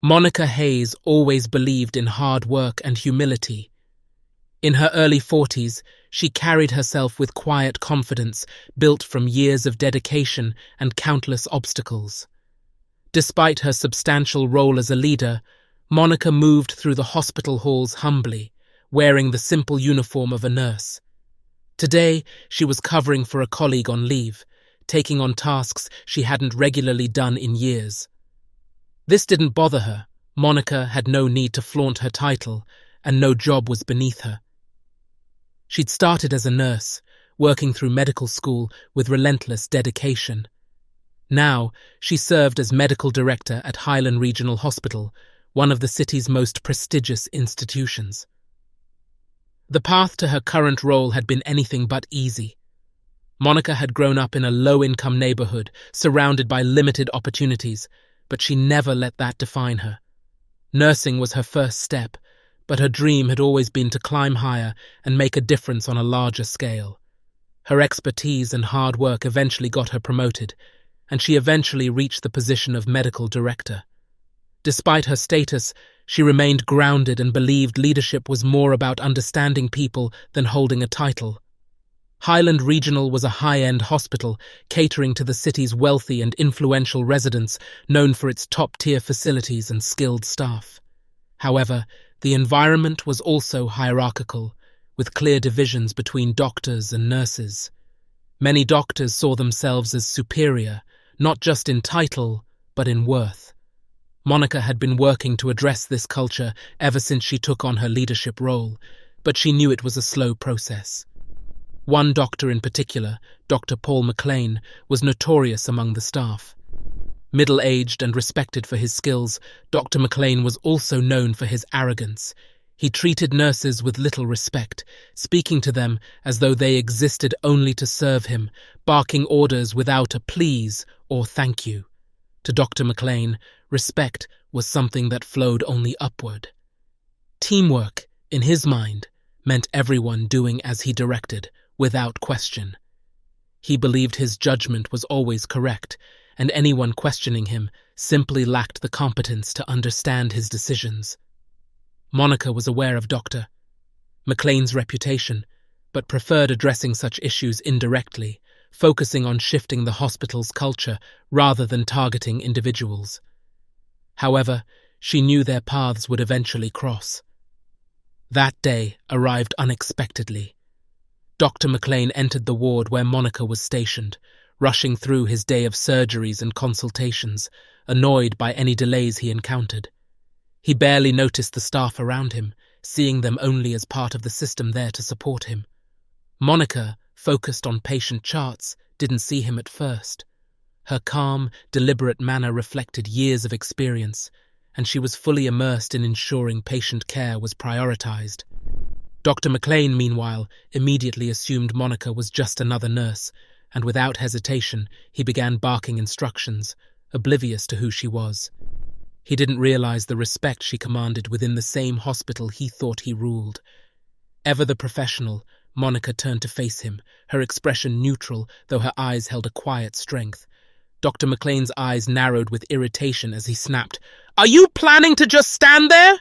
Monica Hayes always believed in hard work and humility. In her early 40s, she carried herself with quiet confidence built from years of dedication and countless obstacles. Despite her substantial role as a leader, Monica moved through the hospital halls humbly, wearing the simple uniform of a nurse. Today, she was covering for a colleague on leave, taking on tasks she hadn't regularly done in years. This didn't bother her. Monica had no need to flaunt her title, and no job was beneath her. She'd started as a nurse, working through medical school with relentless dedication. Now, she served as medical director at Highland Regional Hospital, one of the city's most prestigious institutions. The path to her current role had been anything but easy. Monica had grown up in a low-income neighborhood, surrounded by limited opportunities, but she never let that define her. Nursing was her first step, but her dream had always been to climb higher and make a difference on a larger scale. Her expertise and hard work eventually got her promoted, and she eventually reached the position of medical director. Despite her status, she remained grounded and believed leadership was more about understanding people than holding a title. Highland Regional was a high-end hospital catering to the city's wealthy and influential residents, known for its top-tier facilities and skilled staff. However, the environment was also hierarchical, with clear divisions between doctors and nurses. Many doctors saw themselves as superior, not just in title, but in worth. Monica had been working to address this culture ever since she took on her leadership role, but she knew it was a slow process. One doctor in particular, Dr. Paul McLean, was notorious among the staff. Middle-aged and respected for his skills, Dr. McLean was also known for his arrogance. He treated nurses with little respect, speaking to them as though they existed only to serve him, barking orders without a please or thank you. To Dr. McLean, respect was something that flowed only upward. Teamwork, in his mind, meant everyone doing as he directed, without question. He believed his judgment was always correct, and anyone questioning him simply lacked the competence to understand his decisions. Monica was aware of Dr. McLean's reputation, but preferred addressing such issues indirectly, focusing on shifting the hospital's culture rather than targeting individuals. However, she knew their paths would eventually cross. That day arrived unexpectedly. Dr. McLean entered the ward where Monica was stationed, rushing through his day of surgeries and consultations, annoyed by any delays he encountered. He barely noticed the staff around him, seeing them only as part of the system there to support him. Monica, focused on patient charts, didn't see him at first. Her calm, deliberate manner reflected years of experience, and she was fully immersed in ensuring patient care was prioritized. Dr. McLean, meanwhile, immediately assumed Monica was just another nurse, and without hesitation, he began barking instructions, oblivious to who she was. He didn't realize the respect she commanded within the same hospital he thought he ruled. Ever the professional, Monica turned to face him, her expression neutral, though her eyes held a quiet strength. Dr. McLean's eyes narrowed with irritation as he snapped, "Are you planning to just stand there?"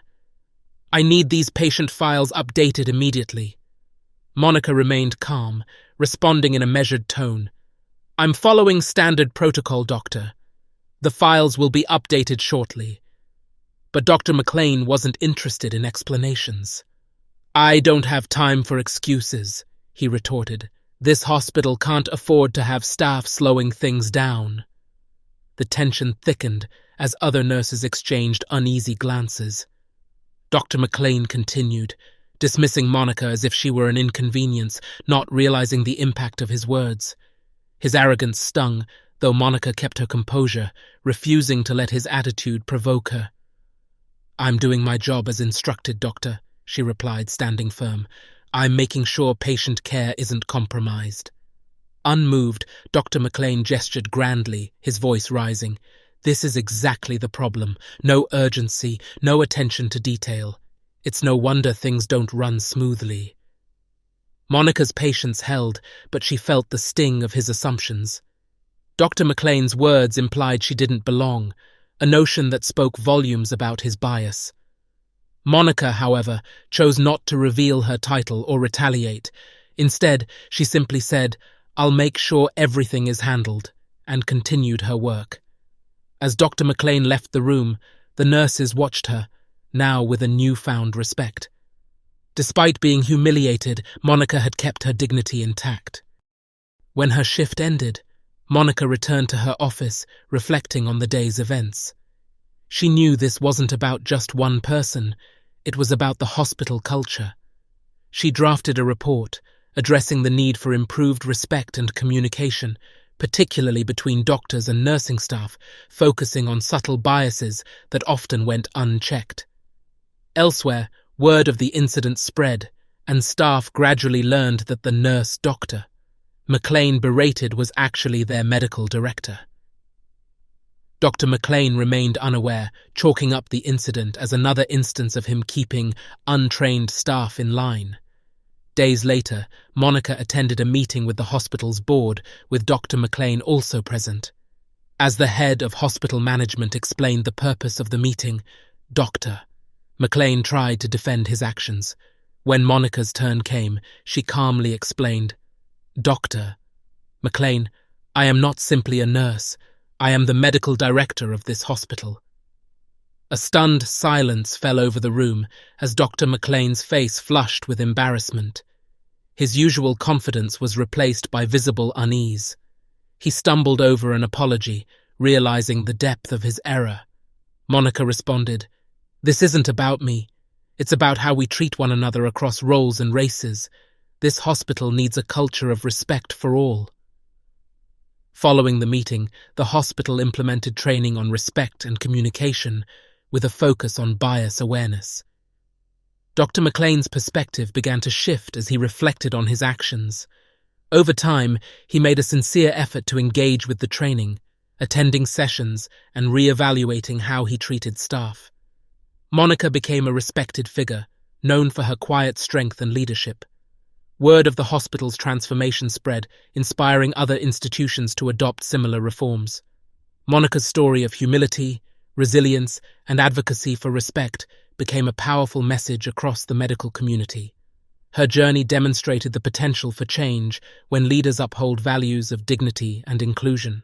"I need these patient files updated immediately." Monica remained calm, responding in a measured tone. "I'm following standard protocol, Doctor. The files will be updated shortly." But Dr. McLean wasn't interested in explanations. "I don't have time for excuses," he retorted. "This hospital can't afford to have staff slowing things down." The tension thickened as other nurses exchanged uneasy glances. Dr. McLean continued, dismissing Monica as if she were an inconvenience, not realizing the impact of his words. His arrogance stung, though Monica kept her composure, refusing to let his attitude provoke her. "I'm doing my job as instructed, Doctor," she replied, standing firm. "I'm making sure patient care isn't compromised." Unmoved, Dr. McLean gestured grandly, his voice rising. "This is exactly the problem. No urgency, no attention to detail. It's no wonder things don't run smoothly." Monica's patience held, but she felt the sting of his assumptions. Dr. McLean's words implied she didn't belong, a notion that spoke volumes about his bias. Monica, however, chose not to reveal her title or retaliate. Instead, she simply said, "I'll make sure everything is handled," and continued her work. As Dr. McLean left the room, the nurses watched her, now with a newfound respect. Despite being humiliated, Monica had kept her dignity intact. When her shift ended, Monica returned to her office, reflecting on the day's events. She knew this wasn't about just one person, it was about the hospital culture. She drafted a report, addressing the need for improved respect and communication, particularly between doctors and nursing staff, focusing on subtle biases that often went unchecked. Elsewhere, word of the incident spread, and staff gradually learned that the nurse doctor McLean berated was actually their medical director. Dr. McLean remained unaware, chalking up the incident as another instance of him keeping untrained staff in line. Days later, Monica attended a meeting with the hospital's board, with Dr. McLean also present. As the head of hospital management explained the purpose of the meeting, Dr. McLean tried to defend his actions. When Monica's turn came, she calmly explained, "Dr. McLean, I am not simply a nurse. I am the medical director of this hospital." A stunned silence fell over the room as Dr. McLean's face flushed with embarrassment. His usual confidence was replaced by visible unease. He stumbled over an apology, realizing the depth of his error. Monica responded, "This isn't about me. It's about how we treat one another across roles and races. This hospital needs a culture of respect for all." Following the meeting, the hospital implemented training on respect and communication, with a focus on bias awareness. Dr. McLean's perspective began to shift as he reflected on his actions. Over time, he made a sincere effort to engage with the training, attending sessions and re-evaluating how he treated staff. Monica became a respected figure, known for her quiet strength and leadership. Word of the hospital's transformation spread, inspiring other institutions to adopt similar reforms. Monica's story of humility, resilience, and advocacy for respect became a powerful message across the medical community. Her journey demonstrated the potential for change when leaders uphold values of dignity and inclusion.